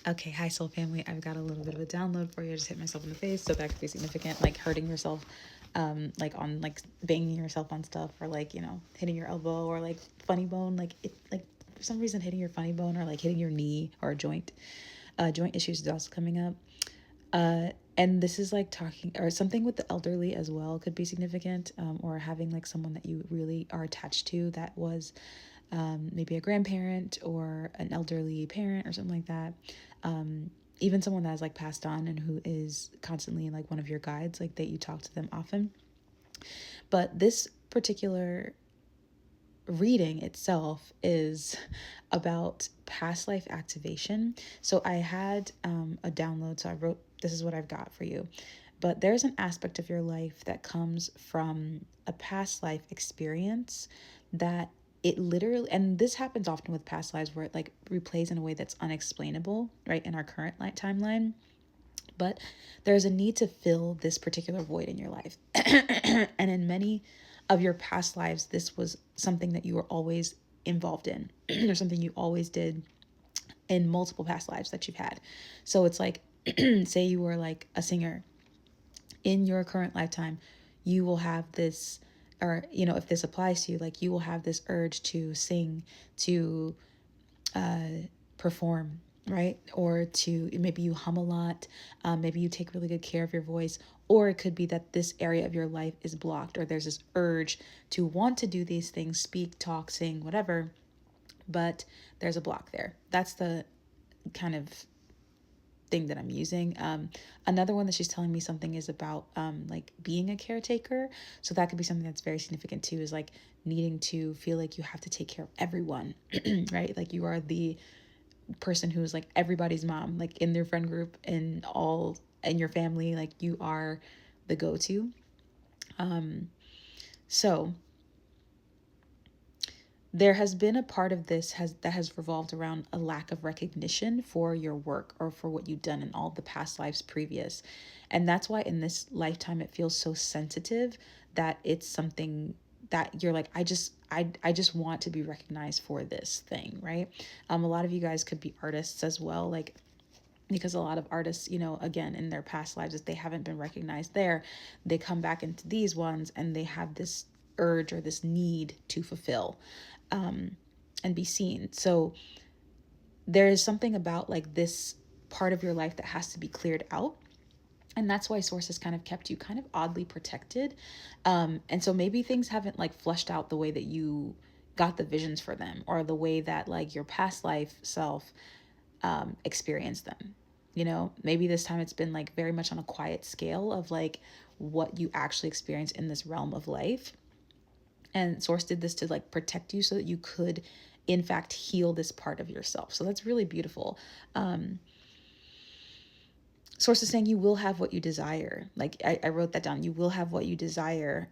Okay, hi soul family. I've got a little bit of a download for you. I just hit myself in the face, so that could be significant, like hurting yourself, like on like banging yourself on stuff, or like hitting your elbow, or like funny bone, like it like for some reason hitting your funny bone, or like hitting your knee or a joint. Joint issues is also coming up. And this is like talking or something with the elderly as well could be significant, or having like someone that you really are attached to that was maybe a grandparent or an elderly parent or something like that. Even someone that has like passed on and who is constantly like one of your guides, like that you talk to them often. But this particular reading itself is about past life activation. So I had a download, so I wrote, this is what I've got for you. But there's an aspect of your life that comes from a past life experience that it literally, and this happens often with past lives where it like replays in a way that's unexplainable, right, in our current timeline. But there's a need to fill this particular void in your life. And in many of your past lives, this was something that you were always involved in, or something you always did in multiple past lives that you've had. So it's like, say you were like a singer in your current lifetime, you will have this, or, if this applies to you, like you will have this urge to sing, to perform, right? Or to maybe you hum a lot, maybe you take really good care of your voice, or it could be that this area of your life is blocked, or there's this urge to want to do these things, speak, talk, sing, whatever, but there's a block there. That's the kind of thing that I'm using. Another one that she's telling me something is about like being a caretaker. So that could be something that's very significant too, is like needing to feel like you have to take care of everyone, right? Like you are the person who's like everybody's mom, like in their friend group and all in your family, like you are the go-to. So there has been a part of this that has revolved around a lack of recognition for your work or for what you've done in all the past lives previous. And that's why in this lifetime it feels so sensitive, that it's something that you're like, I just want to be recognized for this thing, right? A lot of you guys could be artists as well, like, because a lot of artists, again, in their past lives, if they haven't been recognized there, they come back into these ones and they have this urge or this need to fulfill, and be seen. So there is something about like this part of your life that has to be cleared out. And that's why sources kind of kept you kind of oddly protected. And so maybe things haven't like flushed out the way that you got the visions for them, or the way that like your past life self experienced them. Maybe this time it's been like very much on a quiet scale of like what you actually experience in this realm of life. And source did this to like protect you so that you could in fact heal this part of yourself. So that's really beautiful. Source is saying you will have what you desire. Like I wrote that down. You will have what you desire.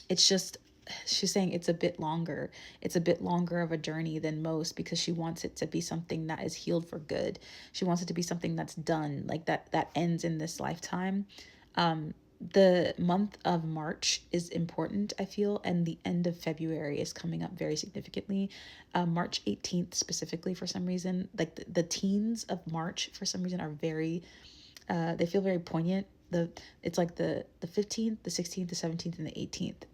It's just, she's saying it's a bit longer. It's a bit longer of a journey than most, because she wants it to be something that is healed for good. She wants it to be something that's done, like that ends in this lifetime. The month of March is important, I feel, and the end of February is coming up very significantly. March 18th specifically, for some reason, like the teens of March for some reason are very, they feel very poignant. It's like the 15th, the 16th, the 17th, and the 18th.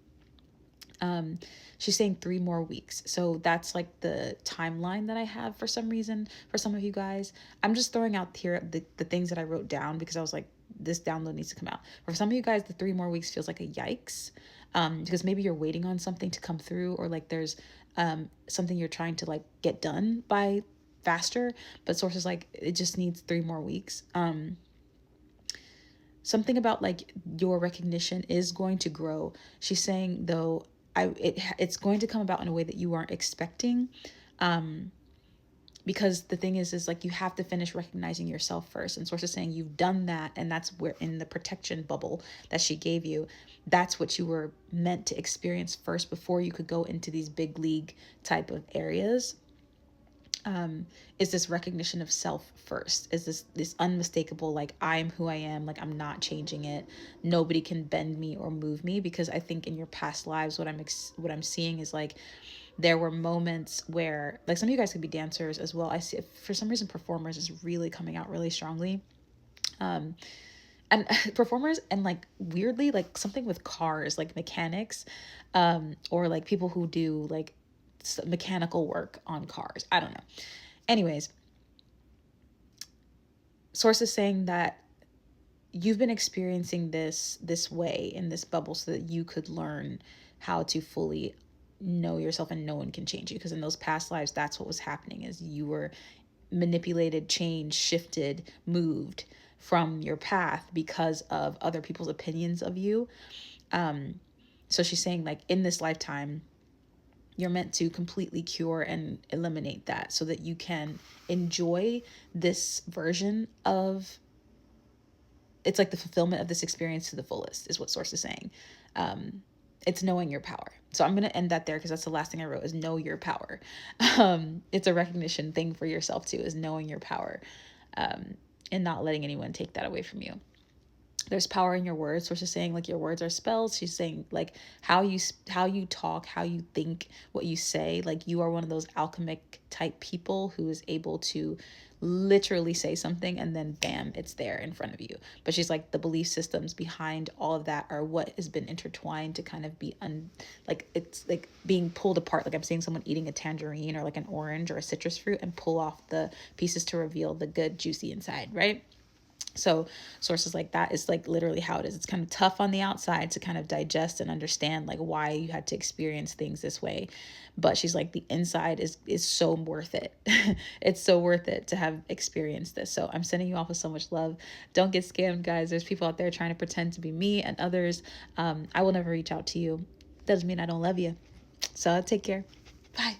She's saying 3 more weeks. So that's like the timeline that I have for some reason for some of you guys. I'm just throwing out here the things that I wrote down, because I was like, this download needs to come out. For some of you guys, the 3 more weeks feels like a yikes, because maybe you're waiting on something to come through, or like there's something you're trying to like get done by faster, but sources like it just needs 3 more weeks. Something about like your recognition is going to grow. She's saying though, it's going to come about in a way that you aren't expecting, because the thing is like you have to finish recognizing yourself first. And source is saying you've done that, and that's where in the protection bubble that she gave you, that's what you were meant to experience first before you could go into these big league type of areas. Is this recognition of self first, is this unmistakable, like I'm who I am, like I'm not changing it, nobody can bend me or move me. Because I think in your past lives what I'm seeing is like there were moments where, like, some of you guys could be dancers as well. I see, for some reason, performers is really coming out really strongly. And performers, and like weirdly, like something with cars, like mechanics, or like people who do like mechanical work on cars. I don't know. Anyways, sources saying that you've been experiencing this way in this bubble so that you could learn how to fully know yourself, and no one can change you, because in those past lives, that's what was happening, is you were manipulated, changed, shifted, moved from your path because of other people's opinions of you. So she's saying, like, in this lifetime, you're meant to completely cure and eliminate that so that you can enjoy this version of, it's like the fulfillment of this experience to the fullest, is what source is saying. It's knowing your power. So I'm going to end that there, because that's the last thing I wrote, is know your power. It's a recognition thing for yourself too, is knowing your power, and not letting anyone take that away from you. There's power in your words. So she's saying, like, your words are spells. She's saying, like, how you talk, how you think, what you say, like, you are one of those alchemic type people who is able to literally say something and then bam, it's there in front of you. But she's like, the belief systems behind all of that are what has been intertwined to kind of be like, it's like being pulled apart. Like, I'm seeing someone eating a tangerine or like an orange or a citrus fruit and pull off the pieces to reveal the good juicy inside, right? So sources like that is like literally how it is. It's kind of tough on the outside to kind of digest and understand, like, why you had to experience things this way. But she's like, the inside is so worth it. It's so worth it to have experienced this. So I'm sending you off with so much love. Don't get scammed, guys. There's people out there trying to pretend to be me and others. I will never reach out to you. Doesn't mean I don't love you. So take care. Bye.